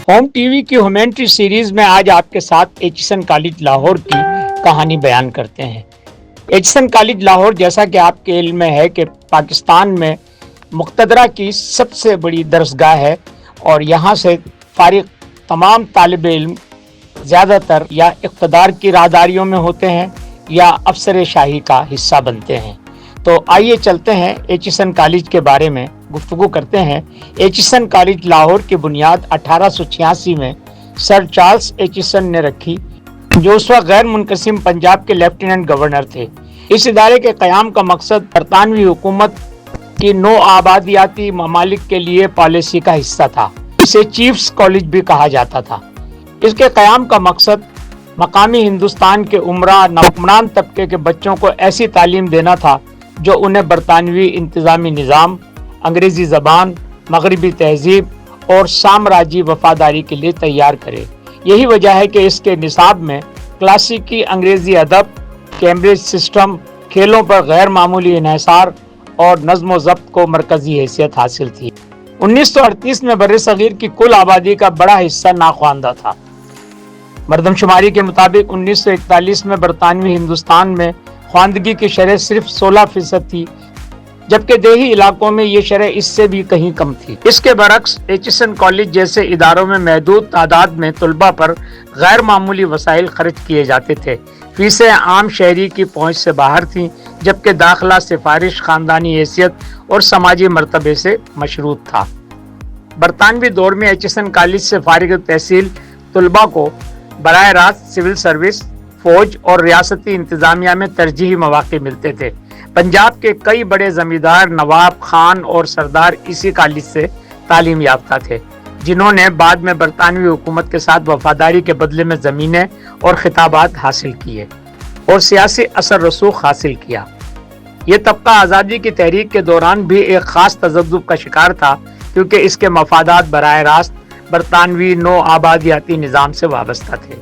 Home T V کی ہیومینٹری series میں آج آپ کے ساتھ ایچسن کالج لاہور کی کہانی بیان کرتے ہیں۔ ایچسن کالج لاہور جیسا کہ آپ کے علم میں ہے کہ پاکستان میں مقتدرہ کی سب سے بڑی درسگاہ ہے اور یہاں سے فارغ تمام طالب علم زیادہ تر یا اقتدار کی راہداریوں میں ہوتے ہیں یا افسر شاہی کا حصہ بنتے ہیں۔ تو آئیے چلتے ہیں ایچسن کالج کے بارے میں گفتگو کرتے ہیں۔ ایچسن کالج لاہور کی بنیاد 1886 میں سر چارلس ایچسن نے رکھی، جو اس وقت غیر منقسم پنجاب کے لیفٹیننٹ گورنر تھے۔ اس ادارے کے قیام کا مقصد برطانوی حکومت کی نو آبادیاتی ممالک کے لیے پالیسی کا حصہ تھا۔ اسے چیفز کالج بھی کہا جاتا تھا۔ اس کے قیام کا مقصد مقامی ہندوستان کے حکمران طبقے کے بچوں کو ایسی تعلیم دینا تھا جو انہیں برطانوی انتظامی نظام، انگریزی زبان، مغربی تہذیب اور سامراجی وفاداری کے لیے تیار کرے۔ یہی وجہ ہے کہ اس کے نصاب میں کلاسیکی انگریزی ادب، کیمبرج سسٹم، کھیلوں پر غیر معمولی انحصار اور نظم و ضبط کو مرکزی حیثیت حاصل تھی۔ 1938 میں برصغیر کی کل آبادی کا بڑا حصہ ناخواندہ تھا۔ مردم شماری کے مطابق 1941 میں برطانوی ہندوستان میں خواندگی کی شرح صرف 16% تھی، جبکہ دیہی علاقوں میں یہ شرح اس سے بھی کہیں کم تھی۔ اس کے برعکس ایچسن کالج جیسے اداروں میں محدود تعداد میں طلباء پر غیر معمولی وسائل خرچ کیے جاتے تھے۔ فیسیں عام شہری کی پہنچ سے باہر تھیں، جبکہ داخلہ سفارش، خاندانی حیثیت اور سماجی مرتبے سے مشروط تھا۔ برطانوی دور میں ایچسن کالج سے فارغ التحصیل طلباء کو براہ راست سول سروس، فوج اور ریاستی انتظامیہ میں ترجیحی مواقع ملتے تھے۔ پنجاب کے کئی بڑے زمیندار، نواب، خان اور سردار اسی کالج سے تعلیم یافتہ تھے، جنہوں نے بعد میں برطانوی حکومت کے ساتھ وفاداری کے بدلے میں زمینیں اور خطابات حاصل کیے اور سیاسی اثر رسوخ حاصل کیا۔ یہ طبقہ آزادی کی تحریک کے دوران بھی ایک خاص تذبذب کا شکار تھا، کیونکہ اس کے مفادات براہ راست برطانوی نو آبادیاتی نظام سے وابستہ تھے۔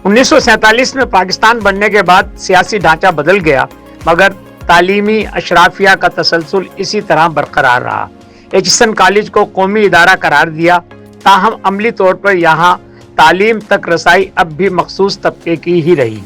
1947 میں پاکستان بننے کے بعد سیاسی ڈھانچہ بدل گیا، مگر تعلیمی اشرافیہ کا تسلسل اسی طرح برقرار رہا۔ ایچسن کالج کو قومی ادارہ قرار دیا، تاہم عملی طور پر یہاں تعلیم تک رسائی اب بھی مخصوص طبقے کی ہی رہی۔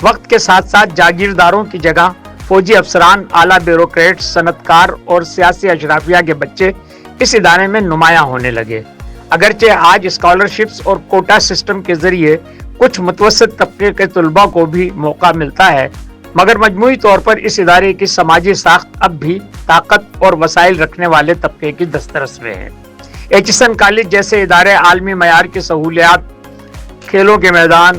وقت کے ساتھ ساتھ جاگیرداروں کی جگہ فوجی افسران، اعلیٰ بیوروکریٹس، صنعت کار اور سیاسی اشرافیہ کے بچے اس ادارے میں نمایاں ہونے لگے۔ اگرچہ آج اسکالرشپس اور کوٹا سسٹم کے ذریعے کچھ متوسط طبقے کے طلباء کو بھی موقع ملتا ہے، مگر مجموعی طور پر اس ادارے کی سماجی ساخت اب بھی طاقت اور وسائل رکھنے والے طبقے کی دسترس میں ہے۔ ایچسن کالج جیسے ادارے عالمی معیار کی سہولیات، کھیلوں کے میدان،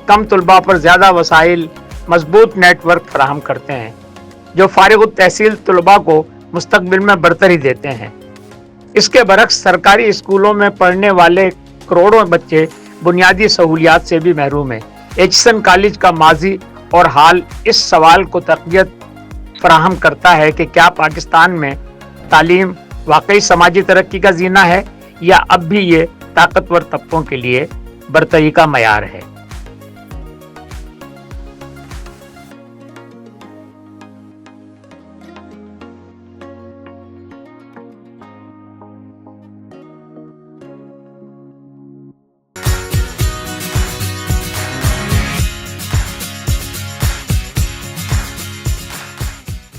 کم طلباء پر زیادہ وسائل، مضبوط نیٹ ورک فراہم کرتے ہیں، جو فارغ التحصیل طلباء کو مستقبل میں برتری دیتے ہیں۔ اس کے برعکس سرکاری اسکولوں میں پڑھنے والے کروڑوں بچے بنیادی سہولیات سے بھی محروم ہیں۔ ایچسن کالج کا ماضی اور حال اس سوال کو تقویت فراہم کرتا ہے کہ کیا پاکستان میں تعلیم واقعی سماجی ترقی کا زینہ ہے یا اب بھی یہ طاقتور طبقوں کے لیے برتری کا معیار ہے۔